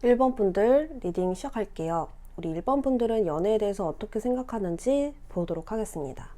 1번 분들 리딩 시작할게요. 우리 1번 분들은 연애에 대해서 어떻게 생각하는지 보도록 하겠습니다.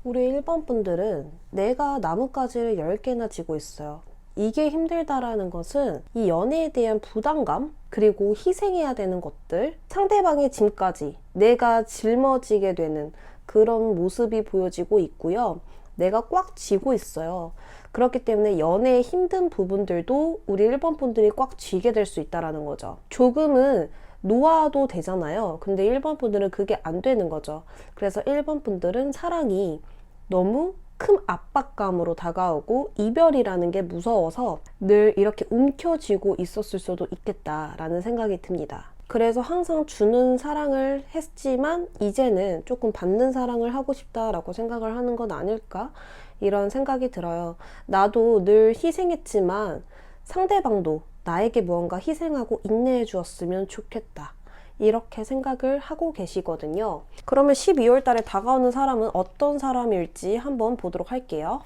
우리 1번 분들은 내가 나뭇가지를 10개나 지고 있어요. 이게 힘들다라는 것은 이 연애에 대한 부담감, 그리고 희생해야 되는 것들, 상대방의 짐까지 내가 짊어지게 되는 그런 모습이 보여지고 있고요. 내가 꽉 쥐고 있어요. 그렇기 때문에 연애의 힘든 부분들도 우리 1번 분들이 꽉 쥐게 될 수 있다는 거죠. 조금은 놓아도 되잖아요. 근데 1번 분들은 그게 안 되는 거죠. 그래서 1번 분들은 사랑이 너무 큰 압박감으로 다가오고 이별이라는 게 무서워서 늘 이렇게 움켜쥐고 있었을 수도 있겠다라는 생각이 듭니다. 그래서 항상 주는 사랑을 했지만 이제는 조금 받는 사랑을 하고 싶다라고 생각을 하는 건 아닐까? 이런 생각이 들어요. 나도 늘 희생했지만 상대방도 나에게 무언가 희생하고 인내해 주었으면 좋겠다. 이렇게 생각을 하고 계시거든요. 그러면 12월 달에 다가오는 사람은 어떤 사람일지 한번 보도록 할게요.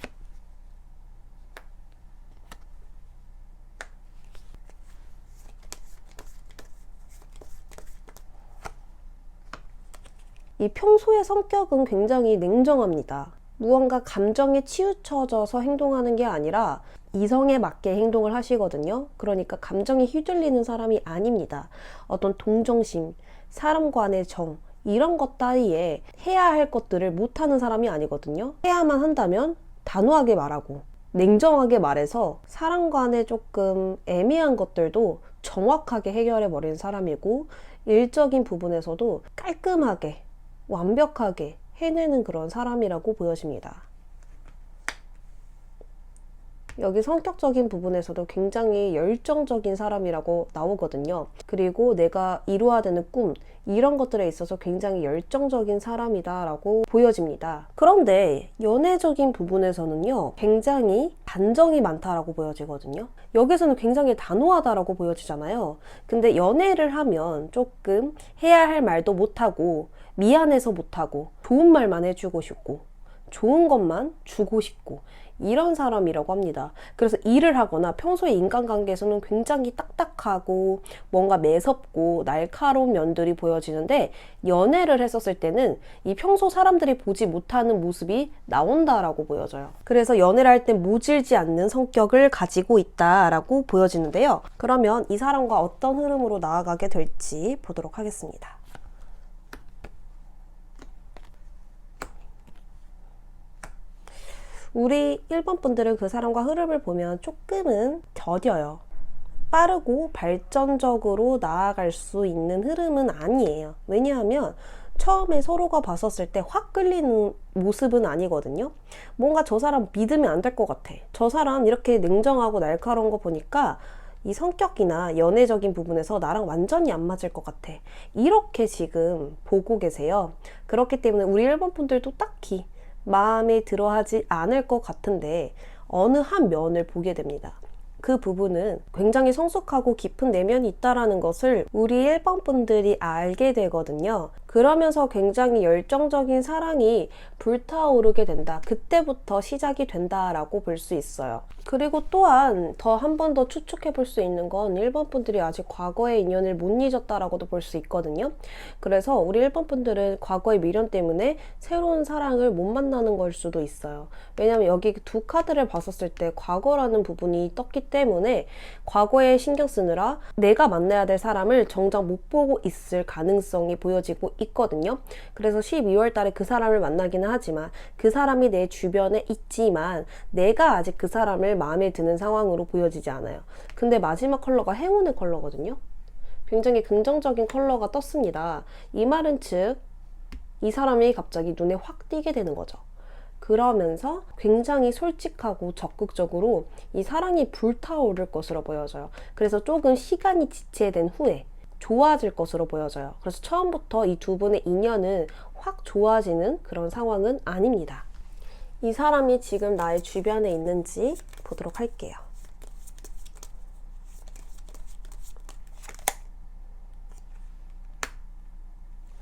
이 평소의 성격은 굉장히 냉정합니다. 무언가 감정에 치우쳐져서 행동하는 게 아니라 이성에 맞게 행동을 하시거든요. 그러니까 감정에 휘둘리는 사람이 아닙니다. 어떤 동정심, 사람 간의 정, 이런 것 따위에 해야 할 것들을 못하는 사람이 아니거든요. 해야만 한다면 단호하게 말하고 냉정하게 말해서 사람 간의 조금 애매한 것들도 정확하게 해결해 버리는 사람이고, 일적인 부분에서도 깔끔하게 완벽하게 해내는 그런 사람이라고 보여집니다. 여기 성격적인 부분에서도 굉장히 열정적인 사람이라고 나오거든요. 그리고 내가 이루어야 되는 꿈, 이런 것들에 있어서 굉장히 열정적인 사람이다 라고 보여집니다. 그런데 연애적인 부분에서는요, 굉장히 단정이 많다라고 보여지거든요. 여기서는 굉장히 단호하다라고 보여지잖아요. 근데 연애를 하면 조금 해야 할 말도 못하고 미안해서 못하고 좋은 말만 해주고 싶고 좋은 것만 주고 싶고 이런 사람이라고 합니다. 그래서 일을 하거나 평소에 인간관계에서는 굉장히 딱딱하고 뭔가 매섭고 날카로운 면들이 보여지는데, 연애를 했었을 때는 이 평소 사람들이 보지 못하는 모습이 나온다라고 보여져요. 그래서 연애를 할 때 모질지 않는 성격을 가지고 있다라고 보여지는데요. 그러면 이 사람과 어떤 흐름으로 나아가게 될지 보도록 하겠습니다. 우리 1번 분들은 그 사람과 흐름을 보면 조금은 더뎌요. 빠르고 발전적으로 나아갈 수 있는 흐름은 아니에요. 왜냐하면 처음에 서로가 봤었을 때 확 끌리는 모습은 아니거든요. 뭔가 저 사람 믿으면 안 될 것 같아. 저 사람 이렇게 냉정하고 날카로운 거 보니까 이 성격이나 연애적인 부분에서 나랑 완전히 안 맞을 것 같아. 이렇게 지금 보고 계세요. 그렇기 때문에 우리 1번 분들도 딱히 마음에 들어 하지 않을 것 같은데 어느 한 면을 보게 됩니다. 그 부분은 굉장히 성숙하고 깊은 내면이 있다는 것을 우리 1번 분들이 알게 되거든요. 그러면서 굉장히 열정적인 사랑이 불타오르게 된다. 그때부터 시작이 된다라고 볼 수 있어요. 그리고 또한 더 한 번 더 추측해 볼 수 있는 건 1번 분들이 아직 과거의 인연을 못 잊었다라고도 볼 수 있거든요. 그래서 우리 1번 분들은 과거의 미련 때문에 새로운 사랑을 못 만나는 걸 수도 있어요. 왜냐면 여기 두 카드를 봤었을 때 과거라는 부분이 떴기 때문에 과거에 신경 쓰느라 내가 만나야 될 사람을 정작 못 보고 있을 가능성이 보여지고 있거든요. 그래서 12월 달에 그 사람을 만나기는 하지만 그 사람이 내 주변에 있지만 내가 아직 그 사람을 마음에 드는 상황으로 보여지지 않아요. 근데 마지막 컬러가 행운의 컬러거든요. 굉장히 긍정적인 컬러가 떴습니다. 이 말은 즉 이 사람이 갑자기 눈에 확 띄게 되는 거죠. 그러면서 굉장히 솔직하고 적극적으로 이 사랑이 불타오를 것으로 보여져요. 그래서 조금 시간이 지체된 후에 좋아질 것으로 보여져요. 그래서 처음부터 이 두 분의 인연은 확 좋아지는 그런 상황은 아닙니다. 이 사람이 지금 나의 주변에 있는지 보도록 할게요.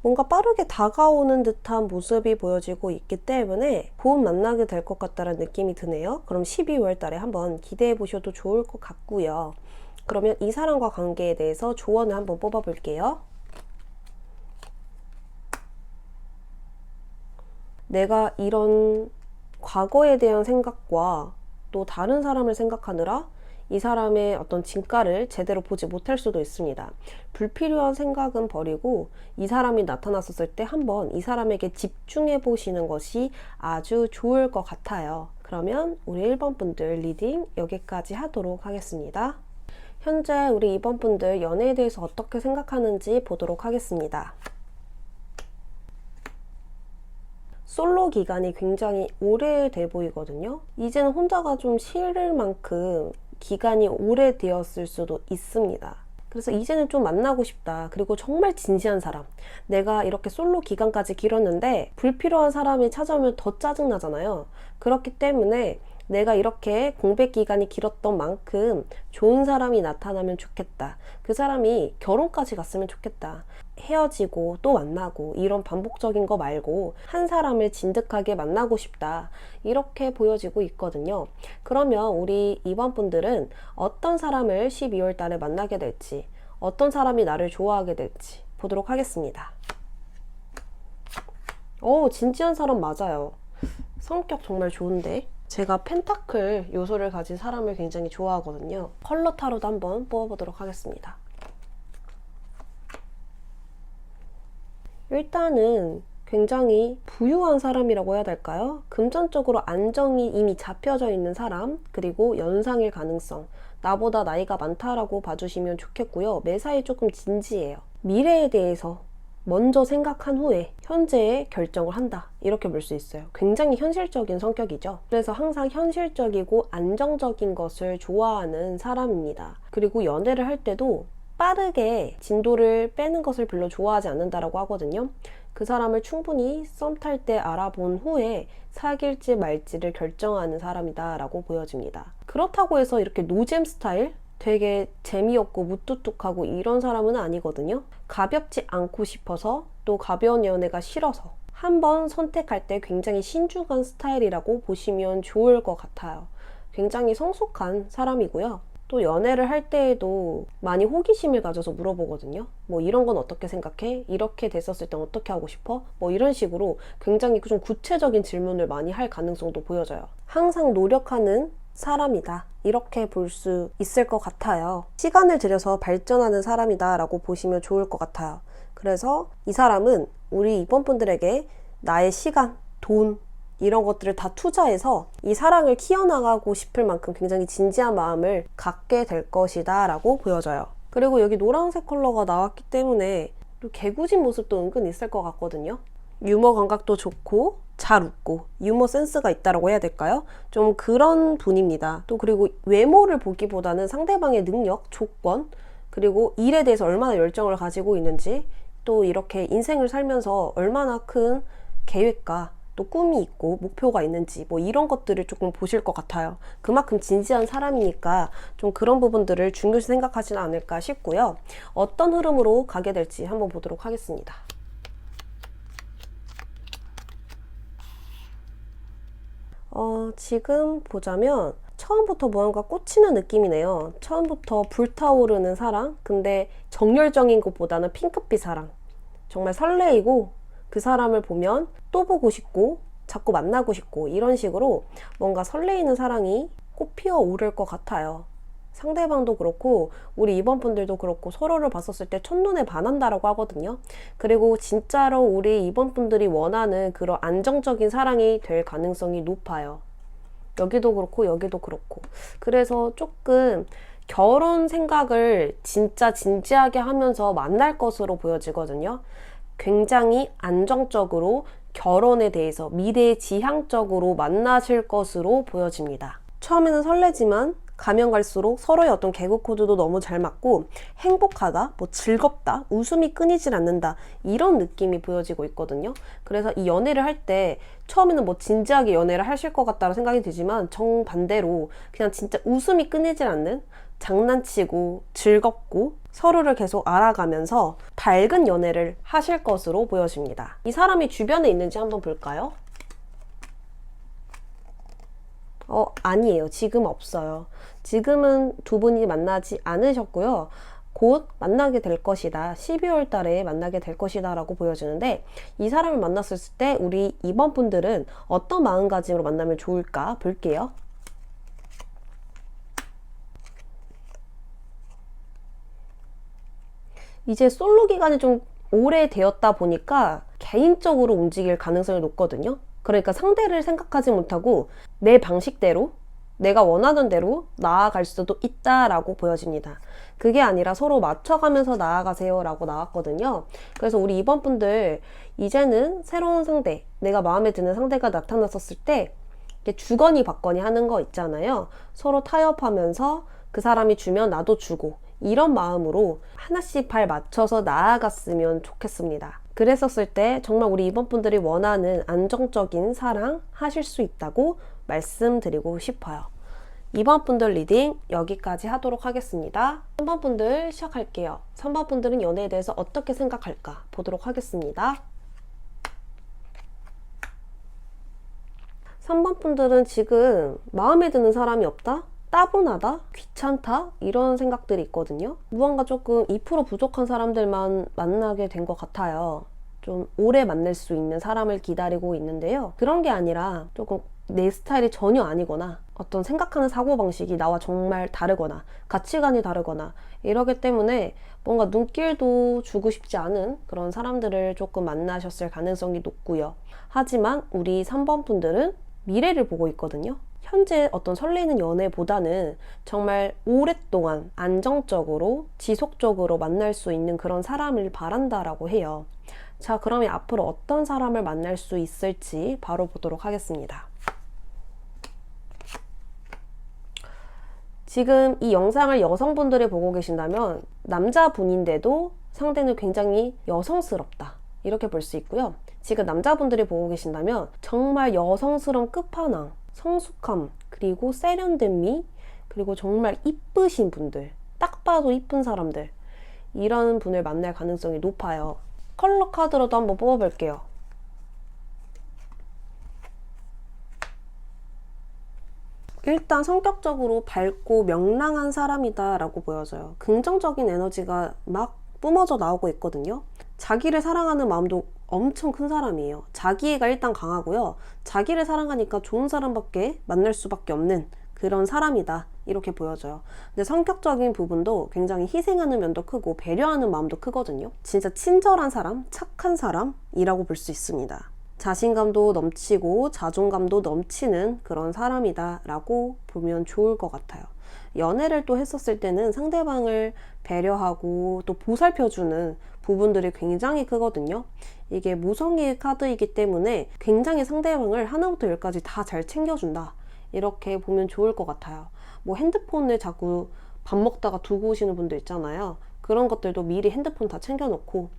뭔가 빠르게 다가오는 듯한 모습이 보여지고 있기 때문에 곧 만나게 될 것 같다는 느낌이 드네요. 그럼 12월 달에 한번 기대해 보셔도 좋을 것 같고요. 그러면 이 사람과 관계에 대해서 조언을 한번 뽑아 볼게요. 내가 이런 과거에 대한 생각과 또 다른 사람을 생각하느라 이 사람의 어떤 진가를 제대로 보지 못할 수도 있습니다. 불필요한 생각은 버리고 이 사람이 나타났었을 때 한번 이 사람에게 집중해 보시는 것이 아주 좋을 것 같아요. 그러면 우리 1번 분들 리딩 여기까지 하도록 하겠습니다. 현재 우리 2번 분들 연애에 대해서 어떻게 생각하는지 보도록 하겠습니다. 솔로 기간이 굉장히 오래돼 보이거든요. 이제는 혼자가 좀 싫을 만큼 기간이 오래되었을 수도 있습니다. 그래서 이제는 좀 만나고 싶다. 그리고 정말 진지한 사람. 내가 이렇게 솔로 기간까지 길었는데 불필요한 사람이 찾아오면 더 짜증나잖아요. 그렇기 때문에 내가 이렇게 공백 기간이 길었던 만큼 좋은 사람이 나타나면 좋겠다. 그 사람이 결혼까지 갔으면 좋겠다. 헤어지고 또 만나고 이런 반복적인 거 말고 한 사람을 진득하게 만나고 싶다. 이렇게 보여지고 있거든요. 그러면 우리 2번 분들은 어떤 사람을 12월 달에 만나게 될지, 어떤 사람이 나를 좋아하게 될지 보도록 하겠습니다. 진지한 사람 맞아요. 성격 정말 좋은데. 제가 펜타클 요소를 가진 사람을 굉장히 좋아하거든요. 컬러 타로도 한번 뽑아보도록 하겠습니다. 일단은 굉장히 부유한 사람이라고 해야 될까요? 금전적으로 안정이 이미 잡혀져 있는 사람, 그리고 연상일 가능성, 나보다 나이가 많다라고 봐주시면 좋겠고요. 매사에 조금 진지해요. 미래에 대해서 먼저 생각한 후에 현재의 결정을 한다, 이렇게 볼 수 있어요. 굉장히 현실적인 성격이죠. 그래서 항상 현실적이고 안정적인 것을 좋아하는 사람입니다. 그리고 연애를 할 때도 빠르게 진도를 빼는 것을 별로 좋아하지 않는다라고 하거든요. 그 사람을 충분히 썸 탈 때 알아본 후에 사귈지 말지를 결정하는 사람이다 라고 보여집니다. 그렇다고 해서 이렇게 노잼 스타일? 되게 재미없고 무뚝뚝하고 이런 사람은 아니거든요. 가볍지 않고 싶어서, 또 가벼운 연애가 싫어서 한번 선택할 때 굉장히 신중한 스타일이라고 보시면 좋을 것 같아요. 굉장히 성숙한 사람이고요. 또 연애를 할 때에도 많이 호기심을 가져서 물어보거든요. 뭐 이런 건 어떻게 생각해? 이렇게 됐었을 땐 어떻게 하고 싶어? 뭐 이런 식으로 굉장히 좀 구체적인 질문을 많이 할 가능성도 보여져요. 항상 노력하는 사람이다, 이렇게 볼 수 있을 것 같아요. 시간을 들여서 발전하는 사람이다 라고 보시면 좋을 것 같아요. 그래서 이 사람은 우리 이번 분들에게 나의 시간, 돈 이런 것들을 다 투자해서 이 사랑을 키워나가고 싶을 만큼 굉장히 진지한 마음을 갖게 될 것이다 라고 보여져요. 그리고 여기 노란색 컬러가 나왔기 때문에 또 개구진 모습도 은근 있을 것 같거든요. 유머 감각도 좋고 잘 웃고 유머 센스가 있다라고 해야 될까요? 좀 그런 분입니다. 또 그리고 외모를 보기보다는 상대방의 능력, 조건, 그리고 일에 대해서 얼마나 열정을 가지고 있는지, 또 이렇게 인생을 살면서 얼마나 큰 계획과 또 꿈이 있고 목표가 있는지, 뭐 이런 것들을 조금 보실 것 같아요. 그만큼 진지한 사람이니까 좀 그런 부분들을 중요시 생각하지는 않을까 싶고요. 어떤 흐름으로 가게 될지 한번 보도록 하겠습니다. 지금 보자면 처음부터 무언가 꽂히는 느낌이네요. 처음부터 불타오르는 사랑? 근데 정열적인 것보다는 핑크빛 사랑. 정말 설레이고 그 사람을 보면 또 보고 싶고 자꾸 만나고 싶고 이런 식으로 뭔가 설레이는 사랑이 꽃 피어오를 것 같아요. 상대방도 그렇고 우리 이번 분들도 그렇고 서로를 봤었을 때 첫눈에 반한다라고 하거든요. 그리고 진짜로 우리 이번 분들이 원하는 그런 안정적인 사랑이 될 가능성이 높아요. 여기도 그렇고 여기도 그렇고. 그래서 조금 결혼 생각을 진짜 진지하게 하면서 만날 것으로 보여지거든요. 굉장히 안정적으로 결혼에 대해서 미래지향적으로 만나실 것으로 보여집니다. 처음에는 설레지만 가면 갈수록 서로의 어떤 개그 코드도 너무 잘 맞고 행복하다, 뭐 즐겁다, 웃음이 끊이질 않는다, 이런 느낌이 보여지고 있거든요. 그래서 이 연애를 할 때 처음에는 뭐 진지하게 연애를 하실 것 같다고 생각이 들지만 정반대로 그냥 진짜 웃음이 끊이질 않는, 장난치고 즐겁고 서로를 계속 알아가면서 밝은 연애를 하실 것으로 보여집니다. 이 사람이 주변에 있는지 한번 볼까요? 아니에요. 지금 없어요. 지금은 두 분이 만나지 않으셨고요. 곧 만나게 될 것이다. 12월 달에 만나게 될 것이다 라고 보여지는데, 이 사람을 만났을 때 우리 이번 분들은 어떤 마음가짐으로 만나면 좋을까 볼게요. 이제 솔로 기간이 좀 오래되었다 보니까 개인적으로 움직일 가능성이 높거든요. 그러니까 상대를 생각하지 못하고 내 방식대로, 내가 원하는 대로 나아갈 수도 있다라고 보여집니다. 그게 아니라 서로 맞춰가면서 나아가세요 라고 나왔거든요. 그래서 우리 이번 분들, 이제는 새로운 상대, 내가 마음에 드는 상대가 나타났었을 때 주거니 받거니 하는 거 있잖아요. 서로 타협하면서 그 사람이 주면 나도 주고, 이런 마음으로 하나씩 발 맞춰서 나아갔으면 좋겠습니다. 그랬었을 때 정말 우리 이번 분들이 원하는 안정적인 사랑 하실 수 있다고 말씀드리고 싶어요. 2번 분들 리딩 여기까지 하도록 하겠습니다. 3번 분들 시작할게요. 3번 분들은 연애에 대해서 어떻게 생각할까 보도록 하겠습니다. 3번 분들은 지금 마음에 드는 사람이 없다? 따분하다? 귀찮다? 이런 생각들이 있거든요. 무언가 조금 2% 부족한 사람들만 만나게 된 것 같아요. 좀 오래 만날 수 있는 사람을 기다리고 있는데요. 그런 게 아니라 조금 내 스타일이 전혀 아니거나, 어떤 생각하는 사고방식이 나와 정말 다르거나, 가치관이 다르거나 이러기 때문에 뭔가 눈길도 주고 싶지 않은 그런 사람들을 조금 만나셨을 가능성이 높고요. 하지만 우리 3번 분들은 미래를 보고 있거든요. 현재 어떤 설레는 연애보다는 정말 오랫동안 안정적으로 지속적으로 만날 수 있는 그런 사람을 바란다라고 해요. 자, 그러면 앞으로 어떤 사람을 만날 수 있을지 바로 보도록 하겠습니다. 지금 이 영상을 여성분들이 보고 계신다면 남자분인데도 상대는 굉장히 여성스럽다, 이렇게 볼 수 있고요. 지금 남자분들이 보고 계신다면 정말 여성스러운 끝판왕, 성숙함, 그리고 세련된 미, 그리고 정말 이쁘신 분들, 딱 봐도 이쁜 사람들, 이런 분을 만날 가능성이 높아요. 컬러 카드로도 한번 뽑아볼게요. 일단 성격적으로 밝고 명랑한 사람이다 라고 보여져요. 긍정적인 에너지가 막 뿜어져 나오고 있거든요. 자기를 사랑하는 마음도 엄청 큰 사람이에요. 자기애가 일단 강하고요. 자기를 사랑하니까 좋은 사람밖에 만날 수밖에 없는 그런 사람이다, 이렇게 보여져요. 근데 성격적인 부분도 굉장히 희생하는 면도 크고 배려하는 마음도 크거든요. 진짜 친절한 사람, 착한 사람이라고 볼 수 있습니다. 자신감도 넘치고 자존감도 넘치는 그런 사람이다 라고 보면 좋을 것 같아요. 연애를 또 했었을 때는 상대방을 배려하고 또 보살펴주는 부분들이 굉장히 크거든요. 이게 모성애의 카드이기 때문에 굉장히 상대방을 하나부터 열까지 다 잘 챙겨준다, 이렇게 보면 좋을 것 같아요. 뭐 핸드폰을 자꾸 밥 먹다가 두고 오시는 분들 있잖아요. 그런 것들도 미리 핸드폰 다 챙겨놓고,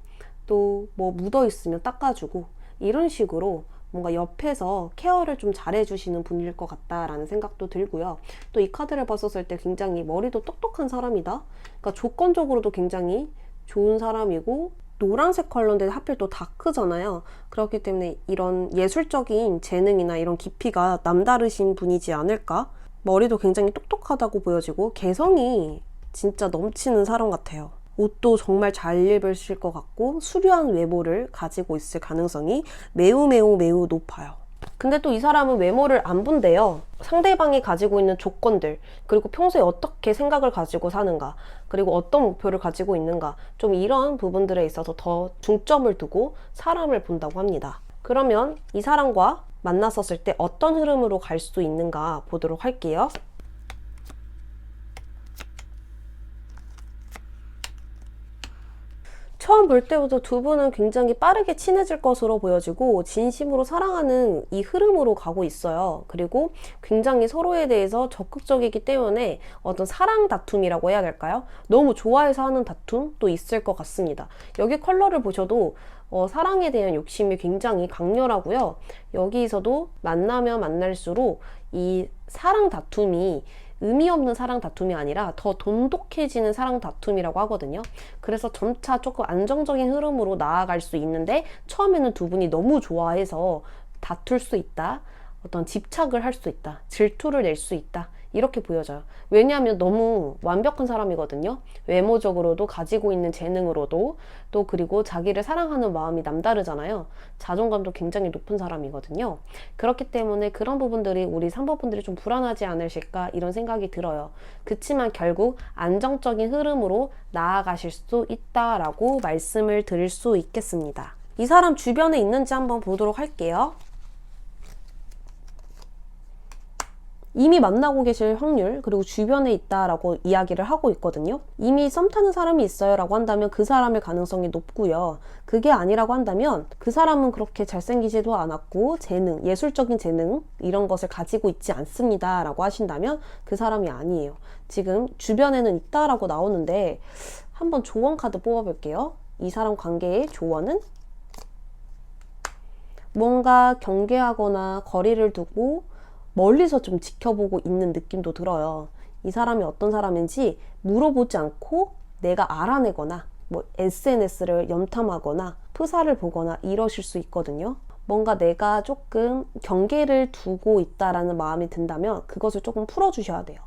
또 뭐 묻어 있으면 닦아주고, 이런 식으로 뭔가 옆에서 케어를 좀 잘해주시는 분일 것 같다라는 생각도 들고요. 또 이 카드를 봤었을 때 굉장히 머리도 똑똑한 사람이다. 그러니까 조건적으로도 굉장히 좋은 사람이고, 노란색 컬러인데 하필 또 다크잖아요. 그렇기 때문에 이런 예술적인 재능이나 이런 깊이가 남다르신 분이지 않을까? 머리도 굉장히 똑똑하다고 보여지고 개성이 진짜 넘치는 사람 같아요. 옷도 정말 잘 입으실 것 같고 수려한 외모를 가지고 있을 가능성이 매우 매우 매우 높아요. 근데 또 이 사람은 외모를 안 본대요. 상대방이 가지고 있는 조건들, 그리고 평소에 어떻게 생각을 가지고 사는가, 그리고 어떤 목표를 가지고 있는가, 좀 이런 부분들에 있어서 더 중점을 두고 사람을 본다고 합니다. 그러면 이 사람과 만났었을 때 어떤 흐름으로 갈 수 있는가 보도록 할게요. 처음 볼 때부터 두 분은 굉장히 빠르게 친해질 것으로 보여지고 진심으로 사랑하는 이 흐름으로 가고 있어요. 그리고 굉장히 서로에 대해서 적극적이기 때문에 어떤 사랑 다툼이라고 해야 될까요? 너무 좋아해서 하는 다툼도 있을 것 같습니다. 여기 컬러를 보셔도 사랑에 대한 욕심이 굉장히 강렬하고요. 여기서도 만나면 만날수록 이 사랑 다툼이 의미 없는 사랑 다툼이 아니라 더 돈독해지는 사랑 다툼이라고 하거든요. 그래서 점차 조금 안정적인 흐름으로 나아갈 수 있는데 처음에는 두 분이 너무 좋아해서 다툴 수 있다. 어떤 집착을 할 수 있다. 질투를 낼 수 있다. 이렇게 보여져요. 왜냐하면 너무 완벽한 사람이거든요. 외모적으로도 가지고 있는 재능으로도 또 그리고 자기를 사랑하는 마음이 남다르잖아요. 자존감도 굉장히 높은 사람이거든요. 그렇기 때문에 그런 부분들이 우리 3번 분들이 좀 불안하지 않으실까 이런 생각이 들어요. 그치만 결국 안정적인 흐름으로 나아가실 수 있다라고 말씀을 드릴 수 있겠습니다. 이 사람 주변에 있는지 한번 보도록 할게요. 이미 만나고 계실 확률 그리고 주변에 있다라고 이야기를 하고 있거든요. 이미 썸 타는 사람이 있어요 라고 한다면 그 사람일 가능성이 높고요. 그게 아니라고 한다면 그 사람은 그렇게 잘생기지도 않았고 재능, 예술적인 재능 이런 것을 가지고 있지 않습니다 라고 하신다면 그 사람이 아니에요. 지금 주변에는 있다라고 나오는데 한번 조언 카드 뽑아볼게요. 이 사람 관계의 조언은 뭔가 경계하거나 거리를 두고 멀리서 좀 지켜보고 있는 느낌도 들어요. 이 사람이 어떤 사람인지 물어보지 않고 내가 알아내거나 뭐 SNS를 염탐하거나 프사를 보거나 이러실 수 있거든요. 뭔가 내가 조금 경계를 두고 있다라는 마음이 든다면 그것을 조금 풀어주셔야 돼요.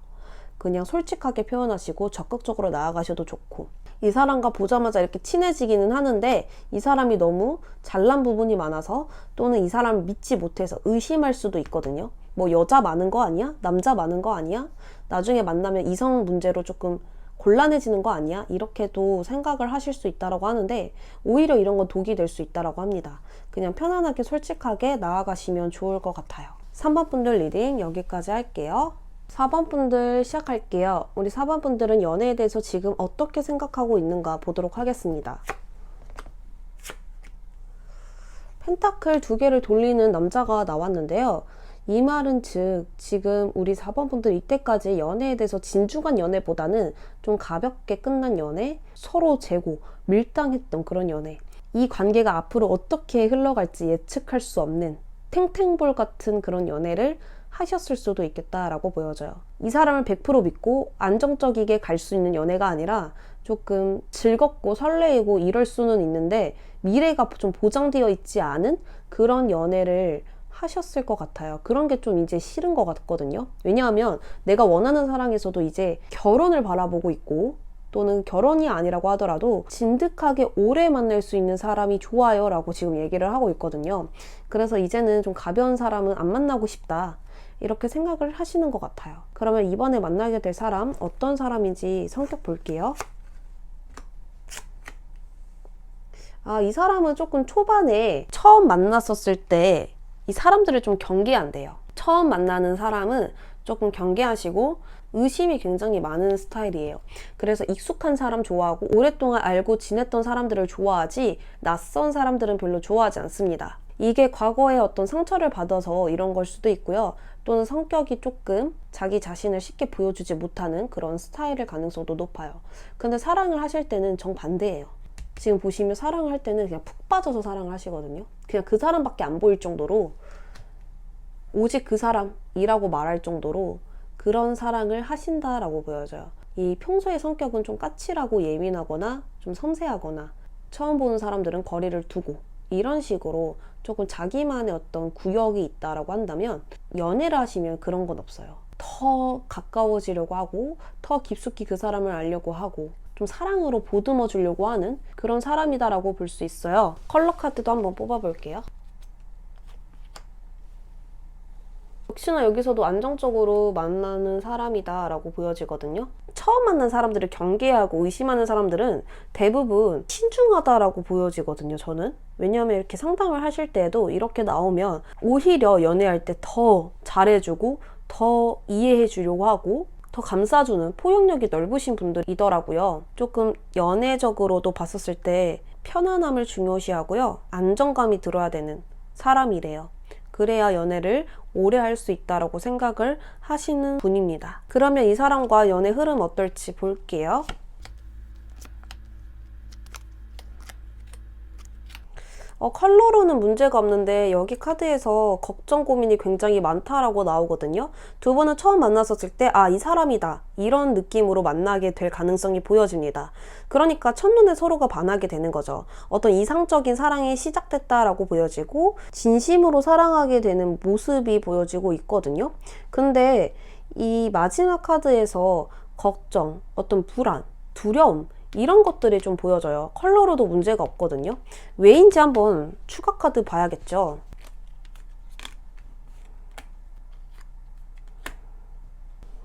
그냥 솔직하게 표현하시고 적극적으로 나아가셔도 좋고, 이 사람과 보자마자 이렇게 친해지기는 하는데 이 사람이 너무 잘난 부분이 많아서 또는 이 사람을 믿지 못해서 의심할 수도 있거든요. 뭐 여자 많은 거 아니야? 남자 많은 거 아니야? 나중에 만나면 이성 문제로 조금 곤란해지는 거 아니야? 이렇게도 생각을 하실 수 있다고 하는데 오히려 이런 건 독이 될 수 있다고 합니다. 그냥 편안하게 솔직하게 나아가시면 좋을 것 같아요. 3번 분들 리딩 여기까지 할게요. 4번 분들 시작할게요. 우리 4번 분들은 연애에 대해서 지금 어떻게 생각하고 있는가 보도록 하겠습니다. 펜타클 2개를 돌리는 남자가 나왔는데요. 이 말은 즉 지금 우리 4번 분들 이때까지 연애에 대해서 진중한 연애보다는 좀 가볍게 끝난 연애, 서로 재고 밀당했던 그런 연애, 이 관계가 앞으로 어떻게 흘러갈지 예측할 수 없는 탱탱볼 같은 그런 연애를 하셨을 수도 있겠다라고 보여져요. 이 사람을 100% 믿고 안정적이게 갈 수 있는 연애가 아니라 조금 즐겁고 설레이고 이럴 수는 있는데 미래가 좀 보장되어 있지 않은 그런 연애를 하셨을 것 같아요. 그런 게 좀 이제 싫은 것 같거든요. 왜냐하면 내가 원하는 사랑에서도 이제 결혼을 바라보고 있고 또는 결혼이 아니라고 하더라도 진득하게 오래 만날 수 있는 사람이 좋아요 라고 지금 얘기를 하고 있거든요. 그래서 이제는 좀 가벼운 사람은 안 만나고 싶다 이렇게 생각을 하시는 것 같아요. 그러면 이번에 만나게 될 사람 어떤 사람인지 성격 볼게요. 이 사람은 조금 초반에 처음 만났었을 때 이 사람들을 좀 경계한대요. 처음 만나는 사람은 조금 경계하시고 의심이 굉장히 많은 스타일이에요. 그래서 익숙한 사람 좋아하고 오랫동안 알고 지냈던 사람들을 좋아하지 낯선 사람들은 별로 좋아하지 않습니다. 이게 과거에 어떤 상처를 받아서 이런 걸 수도 있고요. 또는 성격이 조금 자기 자신을 쉽게 보여주지 못하는 그런 스타일일 가능성도 높아요. 근데 사랑을 하실 때는 정반대예요. 지금 보시면 사랑을 할 때는 그냥 푹 빠져서 사랑을 하시거든요. 그냥 그 사람밖에 안 보일 정도로 오직 그 사람이라고 말할 정도로 그런 사랑을 하신다라고 보여져요. 이 평소의 성격은 좀 까칠하고 예민하거나 좀 섬세하거나 처음 보는 사람들은 거리를 두고 이런 식으로 조금 자기만의 어떤 구역이 있다라고 한다면 연애를 하시면 그런 건 없어요. 더 가까워지려고 하고 더 깊숙이 그 사람을 알려고 하고 좀 사랑으로 보듬어 주려고 하는 그런 사람이다라고 볼 수 있어요. 컬러 카드도 한번 뽑아볼게요. 역시나 여기서도 안정적으로 만나는 사람이다 라고 보여지거든요. 처음 만난 사람들을 경계하고 의심하는 사람들은 대부분 신중하다라고 보여지거든요, 저는. 왜냐하면 이렇게 상담을 하실 때에도 이렇게 나오면 오히려 연애할 때 더 잘해주고 더 이해해 주려고 하고 더 감싸주는 포용력이 넓으신 분들이더라고요. 조금 연애적으로도 봤었을 때 편안함을 중요시하고요. 안정감이 들어야 되는 사람이래요. 그래야 연애를 오래 할 수 있다라고 생각을 하시는 분입니다. 그러면 이 사람과 연애 흐름 어떨지 볼게요. 컬러로는 문제가 없는데 여기 카드에서 걱정 고민이 굉장히 많다라고 나오거든요. 두 분은 처음 만났었을 때 이 사람이다 이런 느낌으로 만나게 될 가능성이 보여집니다. 그러니까 첫눈에 서로가 반하게 되는 거죠. 어떤 이상적인 사랑이 시작됐다라고 보여지고 진심으로 사랑하게 되는 모습이 보여지고 있거든요. 근데 이 마지막 카드에서 걱정, 어떤 불안, 두려움 이런 것들이 좀 보여져요. 컬러로도 문제가 없거든요. 왜인지 한번 추가 카드 봐야겠죠.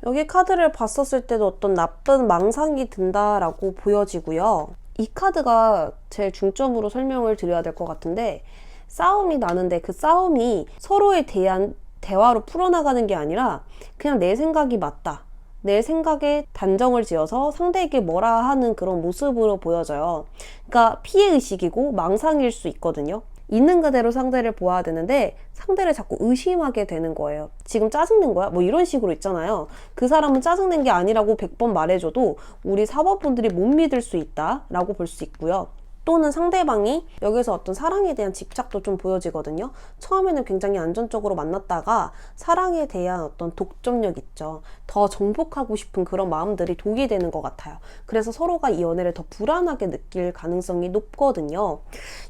여기 카드를 봤었을 때도 어떤 나쁜 망상이 든다라고 보여지고요. 이 카드가 제일 중점으로 설명을 드려야 될 것 같은데, 싸움이 나는데 그 싸움이 서로에 대한 대화로 풀어나가는 게 아니라 그냥 내 생각이 맞다, 내 생각에 단정을 지어서 상대에게 뭐라 하는 그런 모습으로 보여져요. 그러니까 피해의식이고 망상일 수 있거든요. 있는 그대로 상대를 보아야 되는데 상대를 자꾸 의심하게 되는 거예요. 지금 짜증낸 거야? 뭐 이런 식으로 있잖아요. 그 사람은 짜증낸 게 아니라고 100번 말해줘도 우리 사법분들이 못 믿을 수 있다라고 볼 수 있고요. 또는 상대방이 여기서 어떤 사랑에 대한 집착도 좀 보여지거든요. 처음에는 굉장히 안전적으로 만났다가 사랑에 대한 어떤 독점력 있죠. 더 정복하고 싶은 그런 마음들이 독이 되는 것 같아요. 그래서 서로가 이 연애를 더 불안하게 느낄 가능성이 높거든요.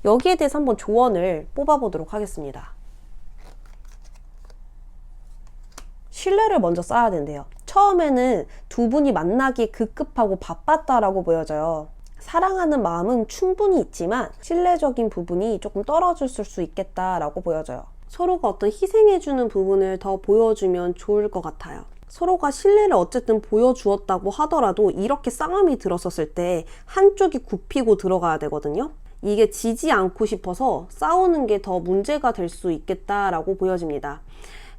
여기에 대해서 한번 조언을 뽑아보도록 하겠습니다. 신뢰를 먼저 쌓아야 된대요. 처음에는 두 분이 만나기 급급하고 바빴다라고 보여져요. 사랑하는 마음은 충분히 있지만 신뢰적인 부분이 조금 떨어졌을 수 있겠다라고 보여져요. 서로가 어떤 희생해주는 부분을 더 보여주면 좋을 것 같아요. 서로가 신뢰를 어쨌든 보여주었다고 하더라도 이렇게 싸움이 들었었을 때 한쪽이 굽히고 들어가야 되거든요. 이게 지지 않고 싶어서 싸우는 게 더 문제가 될 수 있겠다라고 보여집니다.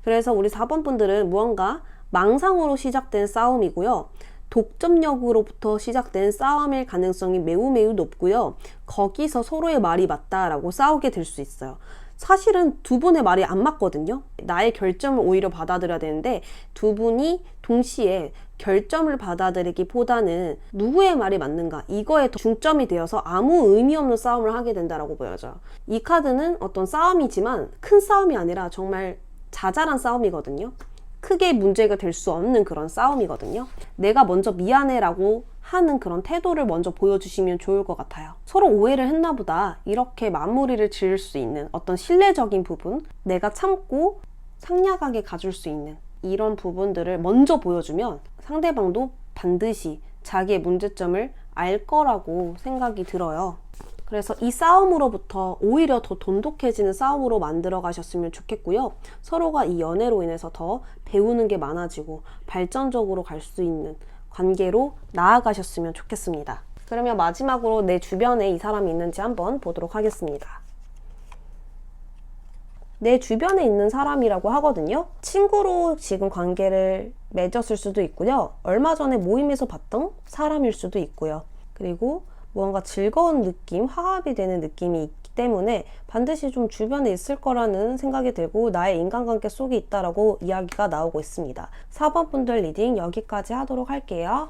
그래서 우리 4번 분들은 무언가 망상으로 시작된 싸움이고요. 독점력으로부터 시작된 싸움일 가능성이 매우 높고요. 거기서 서로의 말이 맞다라고 싸우게 될 수 있어요. 사실은 두 분의 말이 안 맞거든요. 나의 결정을 오히려 받아들여야 되는데 두 분이 동시에 결정을 받아들이기보다는 누구의 말이 맞는가 이거에 더 중점이 되어서 아무 의미 없는 싸움을 하게 된다라고 보여져요. 이 카드는 어떤 싸움이지만 큰 싸움이 아니라 정말 자잘한 싸움이거든요. 크게 문제가 될 수 없는 그런 싸움이거든요. 내가 먼저 미안해 라고 하는 그런 태도를 먼저 보여주시면 좋을 것 같아요. 서로 오해를 했나 보다 이렇게 마무리를 지을 수 있는 어떤 신뢰적인 부분, 내가 참고 상냥하게 가줄 수 있는 이런 부분들을 먼저 보여주면 상대방도 반드시 자기의 문제점을 알 거라고 생각이 들어요. 그래서 이 싸움으로부터 오히려 더 돈독해지는 싸움으로 만들어 가셨으면 좋겠고요. 서로가 이 연애로 인해서 더 배우는 게 많아지고 발전적으로 갈 수 있는 관계로 나아가셨으면 좋겠습니다. 그러면 마지막으로 내 주변에 이 사람이 있는지 한번 보도록 하겠습니다. 내 주변에 있는 사람이라고 하거든요. 친구로 지금 관계를 맺었을 수도 있고요. 얼마 전에 모임에서 봤던 사람일 수도 있고요. 그리고 무언가 즐거운 느낌, 화합이 되는 느낌이 있기 때문에 반드시 좀 주변에 있을 거라는 생각이 들고 나의 인간관계 속에 있다라고 이야기가 나오고 있습니다. 4번 분들 리딩 여기까지 하도록 할게요.